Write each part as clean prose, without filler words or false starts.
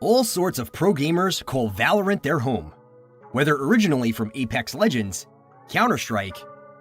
All sorts of pro gamers call Valorant their home. Whether originally from Apex Legends, Counter-Strike,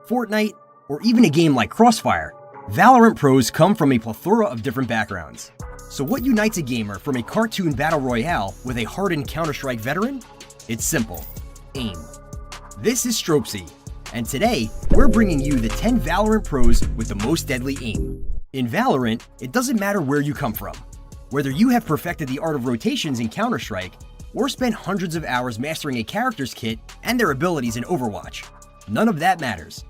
Fortnite, or even a game like Crossfire, Valorant pros come from a plethora of different backgrounds. So what unites a gamer from a cartoon battle royale with a hardened Counter-Strike veteran? It's simple: aim. This is Stropsy, and today we're bringing you the 10 Valorant pros with the most deadly aim. In Valorant, it doesn't matter where you come from. Whether you have perfected the art of rotations in Counter-Strike, or spent hundreds of hours mastering a character's kit and their abilities in Overwatch, none of that matters.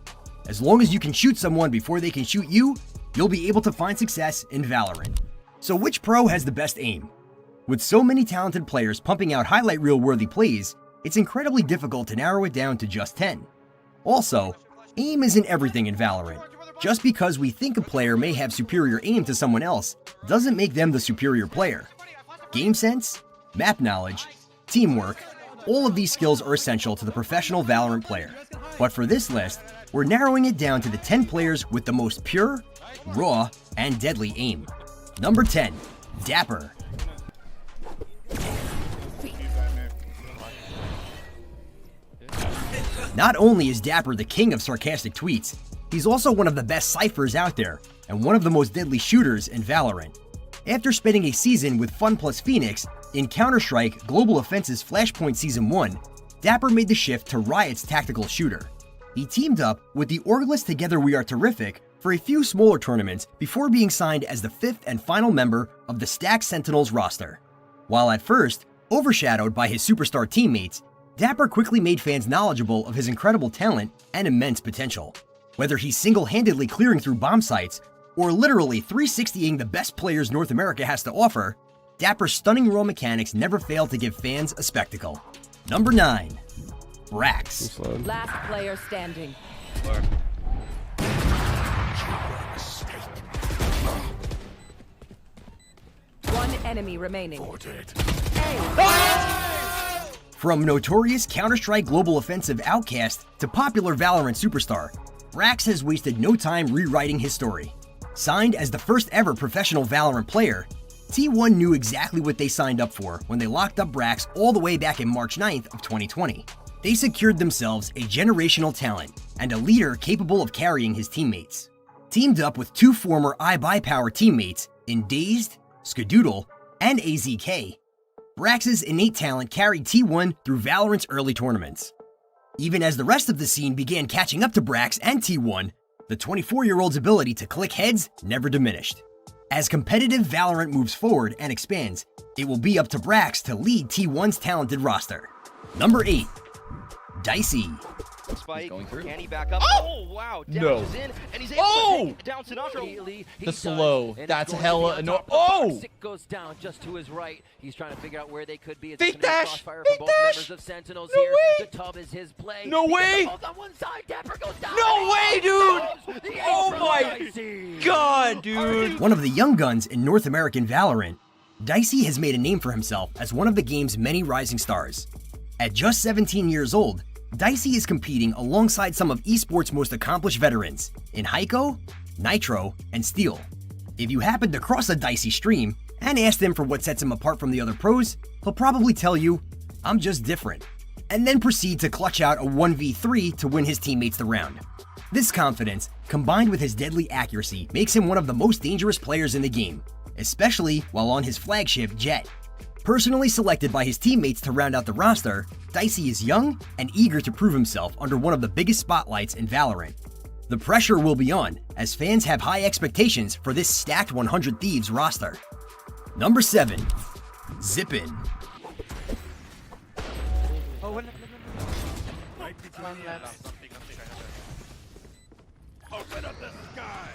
As long as you can shoot someone before they can shoot you, you'll be able to find success in Valorant. So which pro has the best aim? With so many talented players pumping out highlight reel-worthy plays, it's incredibly difficult to narrow it down to just 10. Also, aim isn't everything in Valorant. Just because we think a player may have superior aim to someone else doesn't make them the superior player. Game sense, map knowledge, teamwork, all of these skills are essential to the professional Valorant player. But for this list, we're narrowing it down to the 10 players with the most pure, raw, and deadly aim. Number 10, Dapper. Not only is Dapper the king of sarcastic tweets, he's also one of the best ciphers out there, and one of the most deadly shooters in Valorant. After spending a season with Fun plus Phoenix in Counter-Strike Global Offensive's Flashpoint Season 1, Dapper made the shift to Riot's tactical shooter. He teamed up with the Orgless Together We Are Terrific for a few smaller tournaments before being signed as the 5th and final member of the Stacked Sentinels roster. While at first overshadowed by his superstar teammates, Dapper quickly made fans knowledgeable of his incredible talent and immense potential. Whether he's single-handedly clearing through bomb sites or literally 360ing the best players North America has to offer, Dapper's stunning raw mechanics never fail to give fans a spectacle. Number 9, Brax. Last player standing. One enemy remaining. From notorious Counter-Strike Global Offensive outcast to popular Valorant superstar, Brax has wasted no time rewriting his story. Signed as the first ever professional Valorant player, T1 knew exactly what they signed up for when they locked up Brax all the way back in March 9th of 2020. They secured themselves a generational talent and a leader capable of carrying his teammates. Teamed up with two former iBuyPower teammates in Dazed, Skadoodle, and AZK, Brax's innate talent carried T1 through Valorant's early tournaments. Even as the rest of the scene began catching up to Brax and T1, the 24-year-old's ability to click heads never diminished. As competitive Valorant moves forward and expands, it will be up to Brax to lead T1's talented roster. Number 8, Dicey. Spike, going through. can he back up? Oh! Wow, No. Dashes in, and he's able to take down Sinatra. The slow. That's hella annoying. Oh! Sick goes down just to his right. He's trying to figure out where they could be. It's Fake a dash! crossfire Fake from both dash! members of Sentinels No here. way! The tub is his play. No He gets way! them both on one side. Dapper goes down. No way, dude! The Oh aim my from Dicey. God, dude! One of the young guns in North American Valorant, Dicey has made a name for himself as one of the game's many rising stars. At just 17 years old, Dicey is competing alongside some of esports' most accomplished veterans in Heiko, Nitro, and Steel. If you happen to cross a Dicey stream and ask him for what sets him apart from the other pros, he'll probably tell you, "I'm just different," and then proceed to clutch out a 1v3 to win his teammates the round. This confidence, combined with his deadly accuracy, makes him one of the most dangerous players in the game, especially while on his flagship Jet. Personally selected by his teammates to round out the roster, Dicey is young and eager to prove himself under one of the biggest spotlights in Valorant. The pressure will be on, as fans have high expectations for this stacked 100 Thieves roster. Number 7, Zippin. Open up the sky!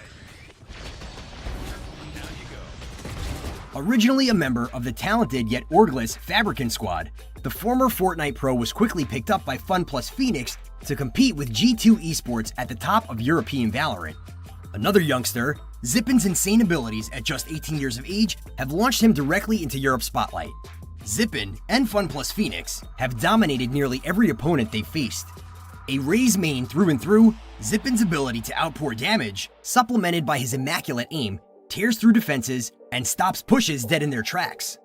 Now you go. Originally a member of the talented yet orgless Fabricant squad, the former Fortnite pro was quickly picked up by Fun plus Phoenix to compete with G2 esports at the top of European Valorant. Another youngster, Zippin's insane abilities at just 18 years of age have launched him directly into Europe's spotlight. Zippin and Fun plus Phoenix have dominated nearly every opponent they've faced. A Raze main through and through, Zippin's ability to outpour damage, supplemented by his immaculate aim, tears through defenses and stops pushes dead in their tracks.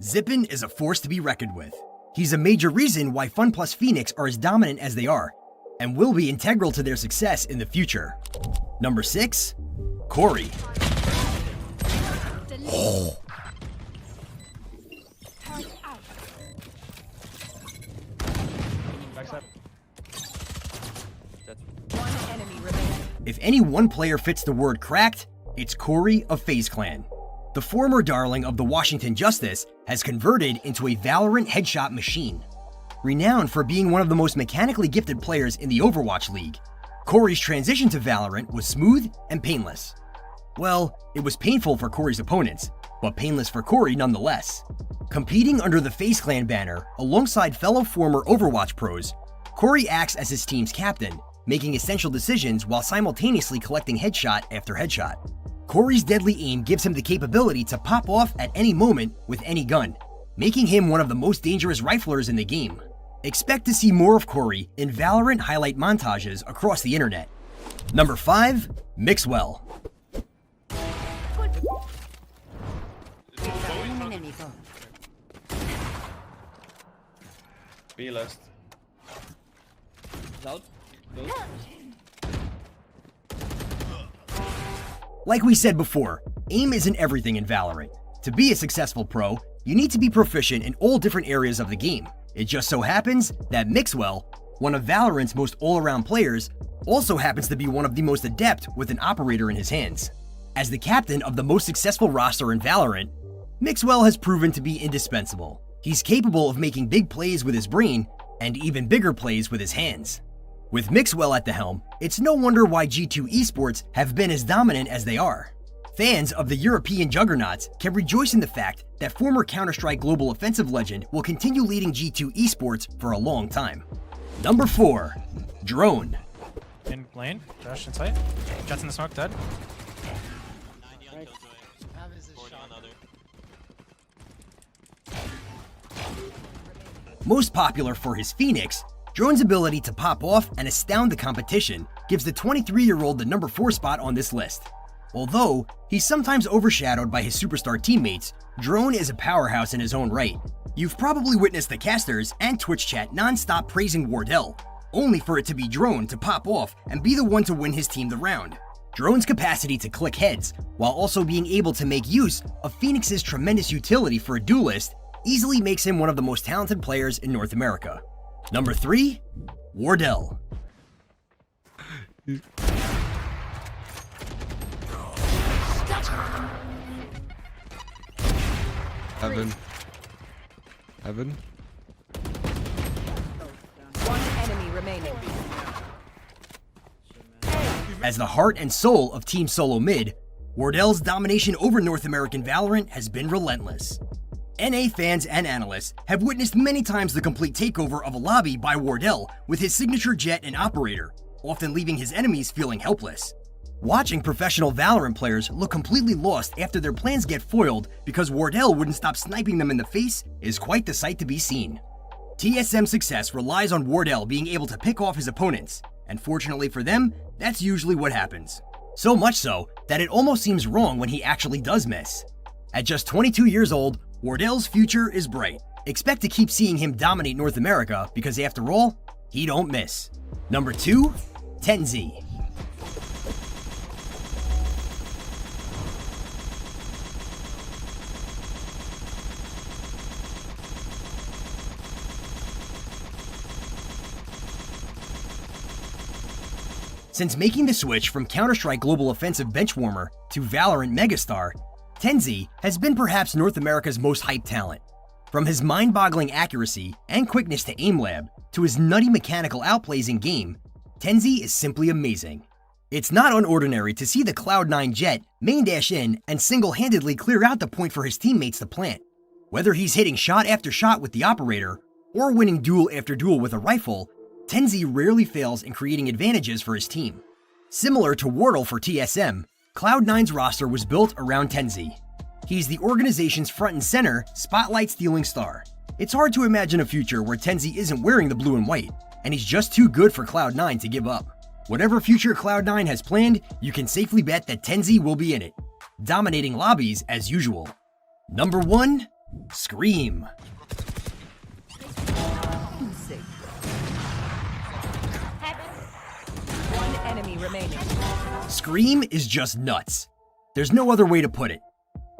Zippin is a force to be reckoned with. He's a major reason why Fun plus Phoenix are as dominant as they are, and will be integral to their success in the future. Number 6, Corey. One enemy remaining. If any one player fits the word cracked, it's Corey of FaZe Clan. The former darling of the Washington Justice has converted into a Valorant headshot machine. Renowned for being one of the most mechanically gifted players in the Overwatch League, Corey's transition to Valorant was smooth and painless. Well, it was painful for Corey's opponents, but painless for Corey nonetheless. Competing under the FaZe Clan banner alongside fellow former Overwatch pros, Corey acts as his team's captain, making essential decisions while simultaneously collecting headshot after headshot. Corey's deadly aim gives him the capability to pop off at any moment with any gun, making him one of the most dangerous riflers in the game. Expect to see more of Corey in Valorant highlight montages across the internet. Number 5, Mixwell. Be last. Out. Go. Like we said before, aim isn't everything in Valorant. To be a successful pro, you need to be proficient in all different areas of the game. It just so happens that Mixwell, one of Valorant's most all-around players, also happens to be one of the most adept with an operator in his hands. As the captain of the most successful roster in Valorant, Mixwell has proven to be indispensable. He's capable of making big plays with his brain and even bigger plays with his hands. With Mixwell at the helm, it's no wonder why G2 esports have been as dominant as they are. Fans of the European juggernauts can rejoice in the fact that former Counter-Strike Global Offensive legend will continue leading G2 esports for a long time. Number 4, Drone. In lane, Josh in sight. Jets in the smoke, dead. Most popular for his Phoenix, Drone's ability to pop off and astound the competition gives the 23-year-old the number 4 spot on this list. Although he's sometimes overshadowed by his superstar teammates, Drone is a powerhouse in his own right. You've probably witnessed the casters and Twitch chat non-stop praising Wardell, only for it to be Drone to pop off and be the one to win his team the round. Drone's capacity to click heads, while also being able to make use of Phoenix's tremendous utility for a duelist, easily makes him one of the most talented players in North America. Number 3, Wardell. Heaven. One enemy remaining. As the heart and soul of Team Solo Mid, Wardell's domination over North American Valorant has been relentless. NA fans and analysts have witnessed many times the complete takeover of a lobby by Wardell with his signature jet and operator, often leaving his enemies feeling helpless. Watching professional Valorant players look completely lost after their plans get foiled because Wardell wouldn't stop sniping them in the face is quite the sight to be seen. TSM's success relies on Wardell being able to pick off his opponents, and fortunately for them, that's usually what happens. So much so that it almost seems wrong when he actually does miss. At just 22 years old, Wardell's future is bright. Expect to keep seeing him dominate North America because after all, he don't miss. Number 2, TenZ. Since making the switch from Counter-Strike Global Offensive benchwarmer to Valorant megastar, TenZ has been perhaps North America's most hyped talent. From his mind-boggling accuracy and quickness to aim lab, to his nutty mechanical outplays in game, TenZ is simply amazing. It's not unordinary to see the Cloud9 jet main dash in and single-handedly clear out the point for his teammates to plant. Whether he's hitting shot after shot with the operator, or winning duel after duel with a rifle, TenZ rarely fails in creating advantages for his team. Similar to Wardell for TSM, Cloud9's roster was built around TenZ. He's the organization's front and center, spotlight-stealing star. It's hard to imagine a future where TenZ isn't wearing the blue and white, and he's just too good for Cloud9 to give up. Whatever future Cloud9 has planned, you can safely bet that TenZ will be in it, dominating lobbies as usual. Number 1, Scream. One enemy remaining. Scream is just nuts. There's no other way to put it.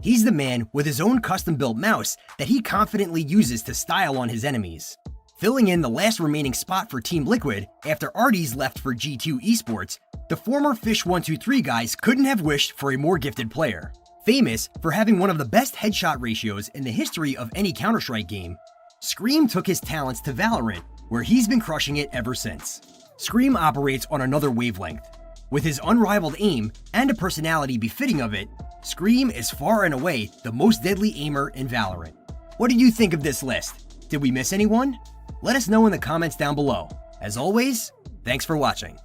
He's the man with his own custom-built mouse that he confidently uses to style on his enemies. Filling in the last remaining spot for Team Liquid after Artie's left for G2 Esports, the former Fish123 guys couldn't have wished for a more gifted player. Famous for having one of the best headshot ratios in the history of any Counter-Strike game, Scream took his talents to Valorant, where he's been crushing it ever since. Scream operates on another wavelength. With his unrivaled aim and a personality befitting of it, Scream is far and away the most deadly aimer in Valorant. What did you think of this list? Did we miss anyone? Let us know in the comments down below. As always, thanks for watching.